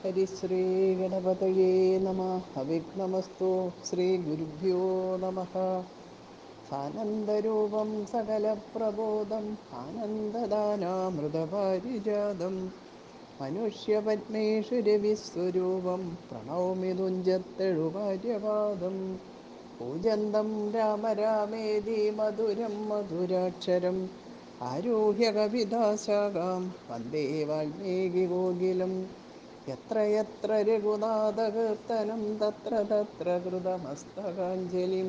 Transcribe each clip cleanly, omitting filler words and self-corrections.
ഹരിശ്രീ ഗണപതയേ നമ. അവിഘ്നമസ്തു. ശ്രീ ഗുരുഭ്യോ നമ. സാനന്ദരൂപം സകലപ്രബോധം ആനന്ദദാനാമൃതപാരിജാതം മനുഷ്യപത്മേഷു രവിസ്വരൂപം പ്രണൗമി തുഞ്ചത്തെഴുവാര്യപാദം. പൂജന്തം രാമ രാമേതി മധുരം മധുരാക്ഷരം ആരുഹ്യ കവിതാശാഖാം വന്ദേ വാൽമീകി കോകിലം. യത്ര യത്ര രഘുനാഥകീർത്തനം തത്ര തത്ര കൃതമസ്തകാഞ്ജലിം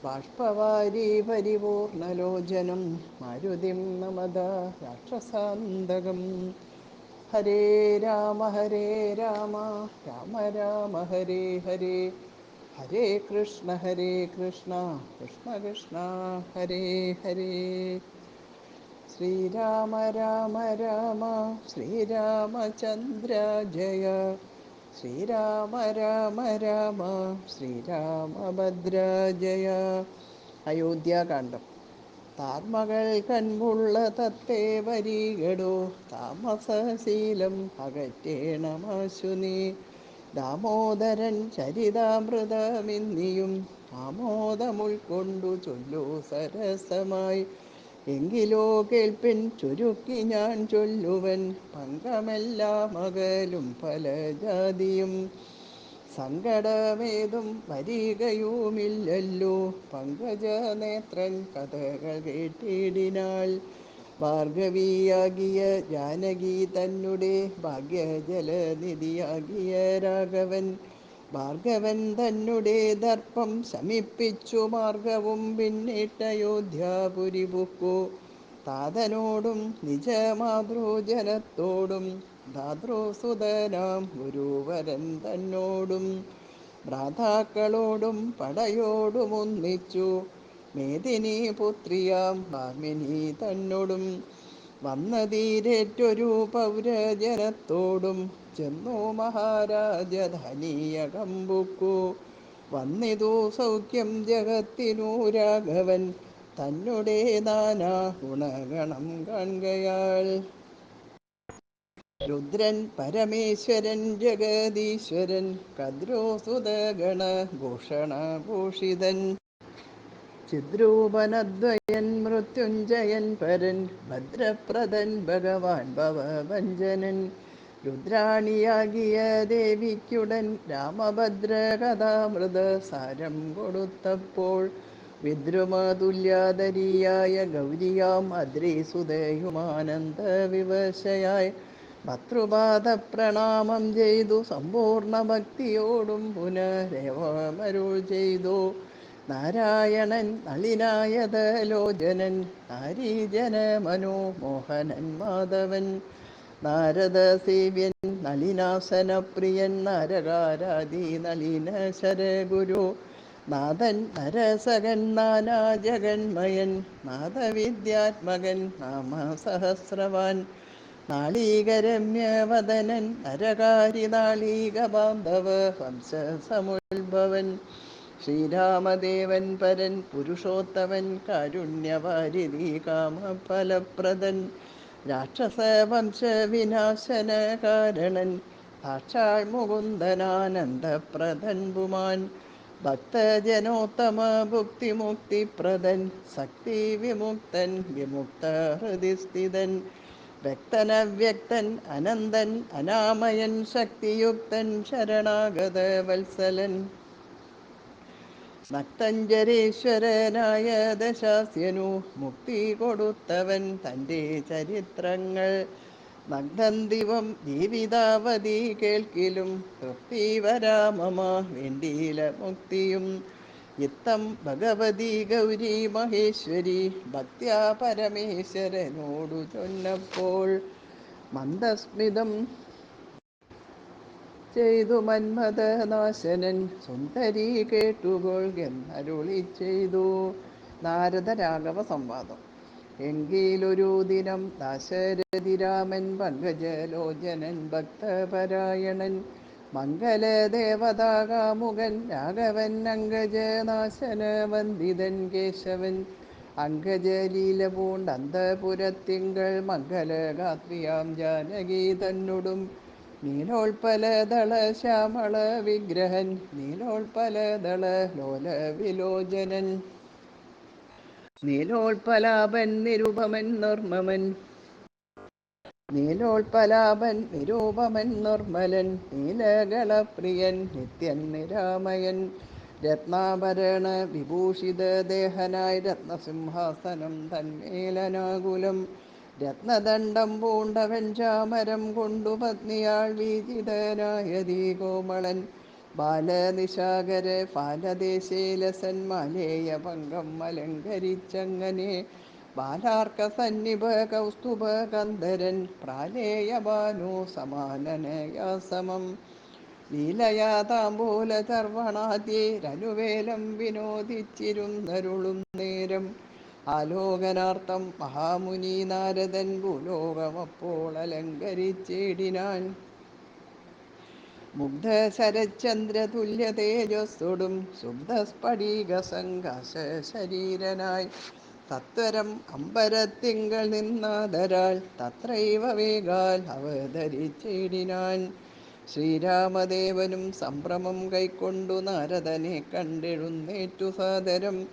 ബാഷ്പവാരി പരിപൂർണലോചനം മാരുതിം നമത രാക്ഷസാന്തകം. ഹരേ രാമ രാമ രാമ ഹരേ ഹരേ, ഹരേ കൃഷ്ണ കൃഷ്ണ കൃഷ്ണ ഹരേ ഹരേ. ശ്രീരാമ രാമ രാമ ശ്രീരാമചന്ദ്ര ജയ, ശ്രീരാമ രാമ രാമ ശ്രീരാമഭദ്ര ജയ. അയോധ്യാകാന്ഡം. താർമകൾ കൺപുള്ള തത്തേ വരികടോ, താമസശീലം അകറ്റേണമാശു നീ. ദാമോദരൻ ചരിതാമൃതമിന്നിയും ആമോദമുൾക്കൊണ്ടു ചൊല്ലു സരസമായി. എങ്കിലോ കേൾപ്പിൻ ചുരുക്കി ഞാൻ ചൊല്ലുവൻ, പങ്കമെല്ലാം അകലും പല ജാതിയും. സങ്കടമേതും വരികയുമില്ലല്ലോ, പങ്കജനേത്രൻ കഥകൾ കേട്ടിടിനാൾ. ഭാർഗവിയാകിയ ജാനകി തന്നെ ഭാഗ്യജലനിധിയാകിയ രാഘവൻ. ഭാർഗവൻ തന്നെ ദർപ്പം ശമിപ്പിച്ചു മാർഗവും പിന്നിട്ടയോധ്യാപുരി പുക്കു. താതനോടും നിജമാതൃജനത്തോടും ധാതൃസുതനാം ഗുരുവരൻ തന്നോടും ഭ്രാതാക്കളോടും പടയോടുമൊന്നിച്ചു മേദിനി പുത്രിയാം ഭാമിനി തന്നോടും വന്നതീരേറ്റൊരു പൗരജനത്തോടും ചെന്നു മഹാരാജധാനിയകമ്പുക്കു. വന്നിതു സൗഖ്യം ജഗത്തിനു രാഘവൻ തന്നെ നാനാ ഗുണഗണം കാൺകയാൽ. രുദ്രൻ പരമേശ്വരൻ ജഗദീശ്വരൻ കദ്രോസുതഗണഭൂഷണഭൂഷിതൻ ചിദ്രൂപനദ്വയൻ മൃത്യുഞ്ജയൻ പരൻ ഭദ്രപ്രദൻ ഭഗവാൻ ഭവഭഞ്ജനൻ. രുദ്രാണിയാകിയ ദേവിക്കുടൻ രാമഭദ്ര കഥാമൃത സാരം കൊടുത്തപ്പോൾ, വിദ്രുമതുല്യാധരിയായ ഗൗരിയാം അദ്രിസുതയുമാനന്ദ വിവശയായി ഭർതൃപാദ പ്രണാമം ചെയ്തു സമ്പൂർണ്ണ ഭക്തിയോടും പുനരേവമരുൾ ചെയ്തു. നാരായണൻ നളിനായതലോചനൻ നാരീജന മനോമോഹനൻ മാധവൻ. നാരദസേവ്യൻ നളിനാസനപ്രിയൻ നരകാരാധി നളിന ശരഗുരു. നാഥൻ നരസകൻ നാനാജഗന്മയൻ നാദവിദ്യാത്മകൻ നാമസഹസ്രവാൻ. നാളീകരമ്യവദനൻ നരകാരി നാളീക ബാന്ധവ വംശസമുദ്ഭവൻ. ശ്രീരാമദേവൻ പരൻ പുരുഷോത്തമൻ കാരുണ്യവാരിധി കാമഫലപ്രദൻ. രാക്ഷസവംശവിനാശന കാരണൻ സാക്ഷാൽ മുകുന്ദനാനന്ദപ്രദൻ പുമാൻ. ഭക്തജനോത്തമ ഭുക്തിമുക്തിപ്രദൻ ശക്തി വിമുക്തൻ വിമുക്ത ഹൃദിസ്ഥിതൻ. വ്യക്തനവ്യക്തൻ അനന്തൻ അനാമയൻ ശക്തിയുക്തൻ ശരണാഗത വത്സലൻ. നക്തഞ്ജരേശ്വരനായ ദശാസ്യനു മുക്തി കൊടുത്തവൻ തൻ്റെ ചരിത്രങ്ങൾ. നഗ്നന്തിവം ജീവിതാവധി കേൾക്കിലും തൃപ്തി വരാമമ വേണ്ടിയില മുക്തിയും. ഇത്തം ഭഗവതി ഗൗരി മഹേശ്വരി ഭക്ത്യാ പരമേശ്വരനോടു ചൊന്നപ്പോൾ, മന്ദസ്മിതം ചെയ്തു മന്മഥനാശനൻ സുന്ദരി കേട്ടുകൊൾകെന്നരുളി ചെയ്തു. നാരദ രാഘവ സംവാദം. എങ്കിലൊരു ദിനം ദാശരഥിരാമൻ പങ്കജലോചനൻ ഭക്തപരായണൻ മംഗലദേവതാകാമുകൻ രാഘവൻ അങ്കജനാശന വന്ദിതൻ കേശവൻ. അങ്കജലീല പൂണ്ട് അന്തപുരത്തിങ്കൾ മംഗലഗാത്രിയാം ജാനകി തന്നോടും നീലോൽപലദള ശ്യാമള വിഗ്രഹൻ നീലോൽപലദള ലോല വിലോചനൻ നീലോൽപലാപൻ നിരുപമൻ നിർമ്മമൻ നീലോൽപലാപൻ നിരൂപമൻ നിർമ്മലൻ നീലകളപ്രിയൻ നിത്യൻ നിരാമയൻ രത്നാഭരണ വിഭൂഷിത ദേഹനായി രത്നസിംഹാസനം തന്മേലനാകുലം രത്നദണ്ഡം പൂണ്ടവൻ ചാമരം കൊണ്ടു പത്നിയാൾ വീജിതനായതീ കോമളൻ ബാലനിശാകര ഫാലദേശേലസൻ മാലേയ പങ്കം അലങ്കരിച്ചങ്ങനെ ബാലാർക്ക സന്നിഭ കൗസ്തുഭ കന്ധരൻ പ്രാലേയ ഭാനു സമാനനയാ സമം ലീലയാ താമ്പൂല ചർവണാദ്യേരനുവേലം വിനോദിച്ചിരുന്നരുളും നേരം ആലോകനാർത്ഥം മഹാമുനി നാരദൻ ഭൂലോകമപ്പോൾ അലങ്കരിച്ചിടിനാൻ മുഗ്ധ ശരചന്ദ്ര തുല്യ തേജസ്സൊടും ശുദ്ധസ്ഫടിക സംഘാശ ശരീരനായി തത്വരം അമ്പരത്തിങ്കൾ നിന്നാദരാൽ തത്രൈവ വേഗാൽ അവതരിച്ചിടിനാൻ ശ്രീരാമദേവനും സംഭ്രമം കൈക്കൊണ്ടു നാരദനെ കണ്ടെഴുന്നേറ്റു സാദരം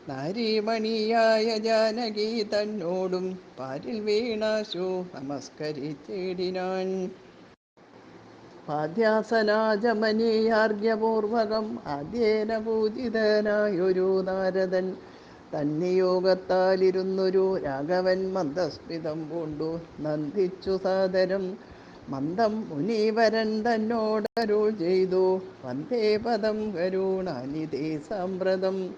നാരീമണിയായ ജാനകി തന്നോടും പാരിൽ വീണാശു നമസ്കരിച്ചിടിനാൻ പാദ്യാസനാജമനീയാർഘ്യപൂർവകം ആദ്യേന പൂജിതനായൊരു നാരദൻ തന്നിയോഗത്താലിരുന്നൊരു രാഘവൻ മന്ദസ്മിതം പൂണ്ടു നന്ദിച്ചു സാദരം മന്ദം മുനീവരൻ തന്നോടരുൾ ചെയ്തു വന്ദേ പദം കരുണാനിധി സാമ്പ്രതം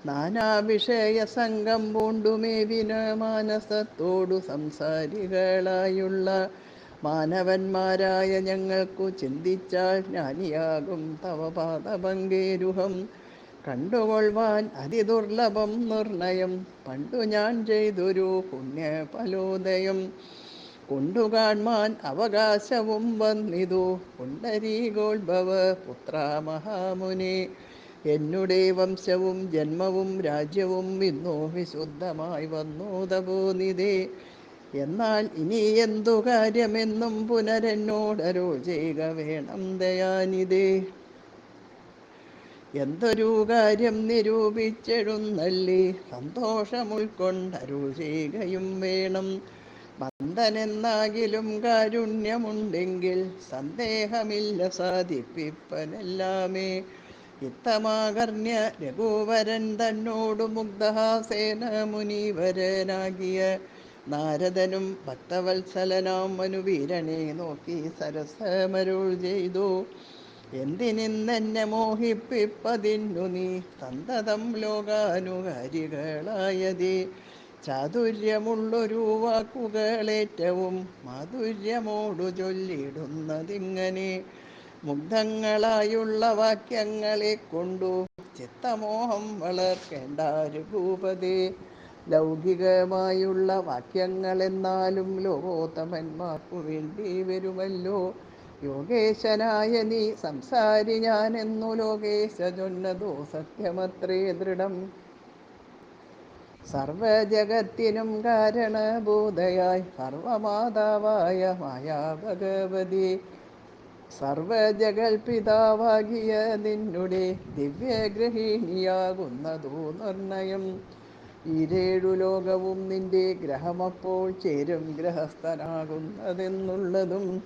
നാനാവിഷയ സംഘം പൂണ്ടുമേവിന മാനസത്തോടു സംസാരികളായുള്ള മാനവന്മാരായ ഞങ്ങൾക്കു ചിന്തിച്ചാൽ ജ്ഞാനിയാകും തവ പാദപങ്കേരുഹം കണ്ടുകൊള്ളുവാൻ അതിദുർലഭം നിർണയം പണ്ടു ഞാൻ ചെയ്തൊരു പുണ്യഫലോദയം കൊണ്ടുകാൺമാൻ അവകാശവും വന്നിതു പുണ്ടരീകോത്ഭവ പുത്ര മഹാമുനി എന്നുടെ വംശവും ജന്മവും രാജ്യവും ഇന്നു വിശുദ്ധമായി വന്നു തപോനിധേ എന്നാൽ ഇനി എന്തു കാര്യമെന്നും പുനരെന്നോടരുൾ ചെയ്യുക വേണം ദയാനിധേ എന്തൊരു കാര്യം നിരൂപിച്ചെഴുന്നള്ളി സന്തോഷമുൾക്കൊണ്ടരുൾ ചെയ്യുകയും വേണം മന്ദനെന്നാകിലും കാരുണ്യമുണ്ടെങ്കിൽ സന്ദേഹമില്ല സാധിപ്പിപ്പനെല്ലാമേ ഇത്തമാകർണ്യ രഘുവരൻ തന്നോടു മുഗ്ധഹാസേന മുനീവരനാകിയ നാരദനും ഭക്തവത്സലനാം മനുവീരനെ നോക്കി സരസമരുൾ ചെയ്തു എന്തിനിന്നെന്നെ മോഹിപ്പിപ്പതിന്നു നീ സന്തതം ലോകാനുകാരികളായതേ ചാതുര്യമുള്ളൊരു വാക്കുകളേറ്റവും മാധുര്യമോടു ചൊല്ലിടുന്നതിങ്ങനെ മുഗ്ധങ്ങളായുള്ള വാക്യങ്ങളെ കൊണ്ടു ചിത്തമോഹം വളർക്കേണ്ട രഘുപതേ ലൗകികമായുള്ള വാക്യങ്ങളെന്നാലും ലോകോത്തമന്മാർക്കു വേണ്ടി വരുമല്ലോ യോഗേശനായ നീ സംസാരി ഞാനെന്നു ലോകേശ ചൊന്നതോ സത്യമത്രേ ദൃഢം സർവജഗത്തിനും കാരണഭൂതയായി സർവമാതാവായ മായാ ഭഗവതി സർവജഗൽപിതാവാകിയ നിന്നുടെ ദിവ്യഗ്രഹിണിയാകുന്നതു നിർണയം ഈരേഴു ലോകവും നിന്റെ ഗ്രഹമപ്പോൾ ചേരും ഗ്രഹസ്ഥനാകുന്നതെന്നുള്ളതും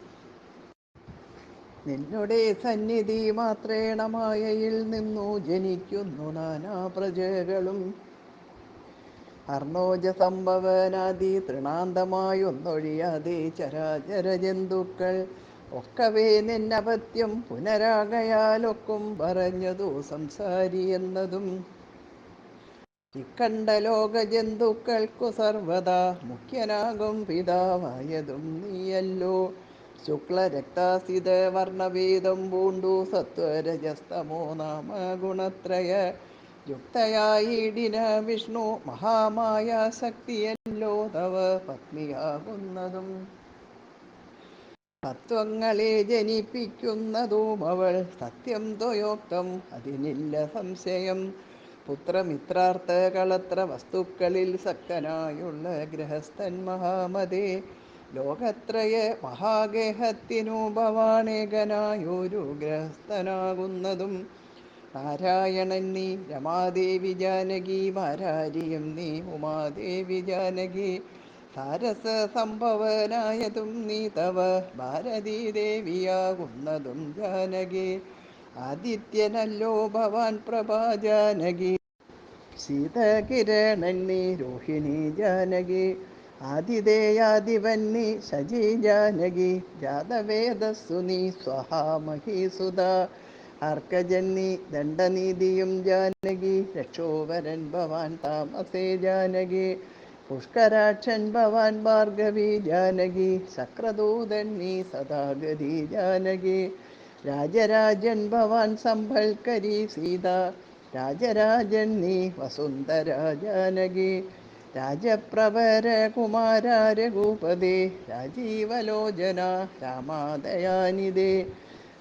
നിന്നുടെ സന്നിധി മാത്രേണ മായയിൽ നിന്നു ജനിക്കുന്നു നാനാ പ്രജകളും അർണോജ സംഭവനാദി തൃണാന്തമായൊന്നൊഴിയാതെ ചരാചര ജന്തുക്കൾ ഒക്കവേ നിന്നപത്യം പുനരാകയാലൊക്കും പറഞ്ഞതു സംസാരി എന്നതും ഇക്കണ്ട ലോക ജന്തുക്കൾക്കു സർവദാ മുഖ്യനാകും പിതാവായതും നീയല്ലോ ശുക്ലരക്താസിത വർണ്ണവേദം പൂണ്ടു സത്വരജസ്തമോ നാമ ഗുണത്രയ യുക്തയായിടിന വിഷ്ണു മഹാമായ ശക്തിയല്ലോ തവ പത്നിയാകുന്നതും തത്വങ്ങളെ ജനിപ്പിക്കുന്നതും അവൾ സത്യം ത്വയോക്തം അതിനില്ല സംശയം പുത്രമിത്രാർത്ഥ കളത്ര വസ്തുക്കളിൽ സക്തനായുള്ള ഗൃഹസ്ഥൻ മഹാമതേ ലോകത്രയ മഹാഗേഹത്തിനു ഭവാനേകനായൊരു ഗ്രഹസ്ഥനാകുന്നതും നാരായണൻ നീ രമാദേവി ജാനകി മാരാരിയും നീ ഉമാദേവി ജാനകി സാരസ സംഭവനായതും നീ തവ ഭാരതീ ദേവിയാകുന്നതും ജാനകി ആദിത്യനല്ലോ ഭവാൻ പ്രഭാ ജാനകി ശീതകിരണൻ നീ രോഹിണി ജാനകി ആതിഥേയാദിവൻ നീ ശചി ജാനകി ജാതവേദസ്സു നീ സ്വഹാമഹീസുത അർക്കജൻ നീ ദണ്ഡനീതിയും ജാനകി രക്ഷോവരൻ ഭവാൻ താമസേ ജാനകി പുഷ്കരാക്ഷൻ ഭവാൻ ഭാർഗവി ജാനകി ശക്രദൂതൻ നീ സദാഗതി ജാനകി രാജരാജൻ ഭവാൻ സംഭൽക്കരി സീത രാജരാജൻ നീ വസുന്ധര ജാനകി രാജപ്രവര കുമാര രഘുപതേ രാജീവലോചന രാമാദയാനിതേ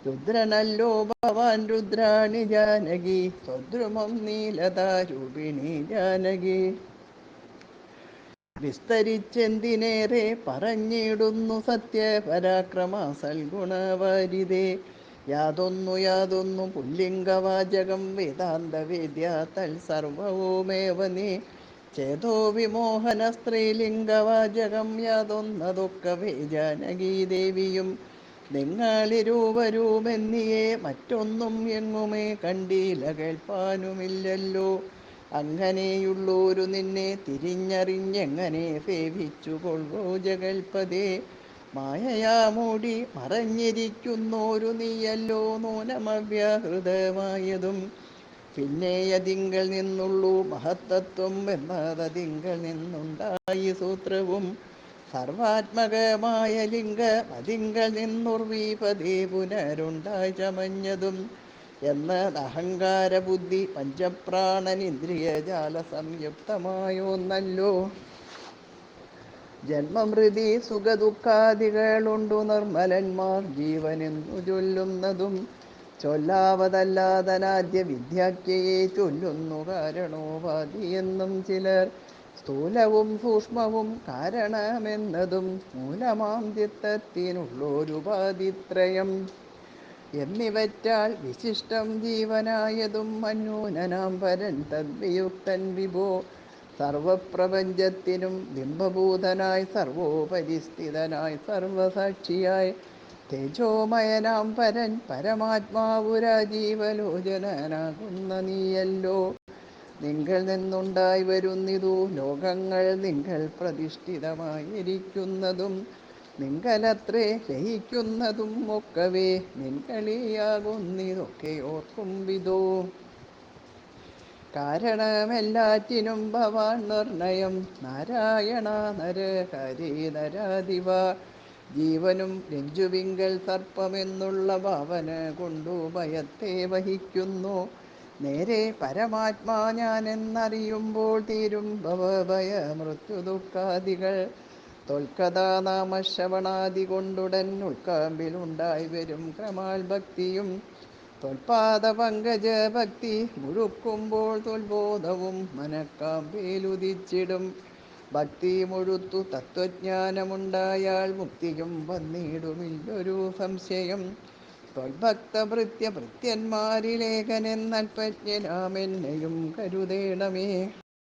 രുദ്രനല്ലോ ഭവാൻ രുദ്രാണി ജാനകി സ്വദ്രുമം നീലതാരൂപിണി ജാനകി വിസ്തരിച്ചെന്തിനേറെ പറഞ്ഞിടുന്നു സത്യപരാക്രമ സൽഗുണവാരിതേ യാതൊന്നു പുല്ലിംഗവാചകം വേദാന്തവേദ്യ തൽസർവവുമേവ നീ ചേതോ വിമോഹന സ്ത്രീലിംഗവാചകം യാതൊന്നതൊക്കവേ ജാനകീ ദേവിയും നിങ്ങളിരുവരുമെന്നിയെ മറ്റൊന്നും എങ്ങുമേ കണ്ടീല കേൾപ്പാനുമില്ലല്ലോ അങ്ങനെയുള്ളോരു നിന്നെ തിരിഞ്ഞറിഞ്ഞെങ്ങനെ സേവിച്ചുകൊള്ളോ ജഗൽപതേ മായയാ മൂടി മറഞ്ഞിരിക്കുന്നോരു നീയല്ലോ നൂനമവ്യാഹൃതമായതും പിന്നെയതിങ്കൽ നിന്നുള്ളൂ മഹത്തത്വം എന്നതതിങ്കൽ നിന്നുണ്ടായി സൂത്രവും സർവാത്മകമായ ലിംഗം അതിങ്കൽ നിന്നുർവീപതേ പുനരുണ്ടായി ചമഞ്ഞതും എന്നത് അഹങ്കാര ബുദ്ധി പഞ്ചപ്രാണനിന്ദ്രിയജാല സംയുക്തമായോന്നല്ലോ ജന്മമൃതി സുഖദുഃഖാദികളുണ്ടു നിർമ്മലന്മാർ ജീവനെന്നു ചൊല്ലുന്നതും ചൊല്ലാവതല്ലാതനാദ്യ വിദ്യാഖ്യയെ ചൊല്ലുന്നു കാരണോപാധിയെന്നും ചിലർ സ്ഥൂലവും സൂക്ഷ്മവും കാരണമെന്നതും മൂലമാം ചിത്തത്തിനുള്ളൊരുപാധിത്രയം എന്നിവറ്റാൽ വിശിഷ്ടം ജീവനായതും അന്യൂനനാം പരൻ തദ്വിയുക്തൻ വിഭോ സർവപ്രപഞ്ചത്തിനും ബിംബഭൂതനായി സർവോപരിസ്ഥിതനായി സർവസാക്ഷിയായി തേജോമയനാം പരൻ പരമാത്മാവുരാജീവലോചനാകുന്ന നീയല്ലോ നിങ്ങൾ നിന്നുണ്ടായി വരുന്നിതു ലോകങ്ങൾ നിങ്ങൾ പ്രതിഷ്ഠിതമായിരിക്കുന്നതും നിങ്ങളത്രേ ലയിക്കുന്നതും ഒക്കവേ നിൻകളിയാകുന്നിതൊക്കെ ഓർക്കും വിധോ കാരണമെല്ലാറ്റിനും ഭവാൻ നിർണയം നാരായണ നരഹരി നരാധിപ ജീവനും രഞ്ജുവിങ്കൽ സർപ്പമെന്നുള്ള ഭാവന കൊണ്ടു ഭയത്തെ വഹിക്കുന്നു നേരെ പരമാത്മാ ഞാനെന്നറിയുമ്പോൾ തീരും ഭവഭയ മൃത്യുദുഃഖാദികൾ തൊൽക്കഥാനാമശ്രവണാദി കൊണ്ടുടൻ ഉൾക്കാമ്പിലുണ്ടായി വരും ക്രമാൽ ഭക്തിയും തൊൽപാദപങ്കജ ഭക്തി മുഴുക്കുമ്പോൾ തൊൽബോധവും മനക്കാമ്പേലുദിച്ചിടും ഭക്തി മുഴുത്തു തത്വജ്ഞാനമുണ്ടായാൽ മുക്തിയും വന്നിടുമില്ലൊരു സംശയം ത്വൽഭക്തഭൃത്യഭൃത്യന്മാരിലേഖനെന്നൽപജ്ഞനാമെന്നെയും കരുതേണമേ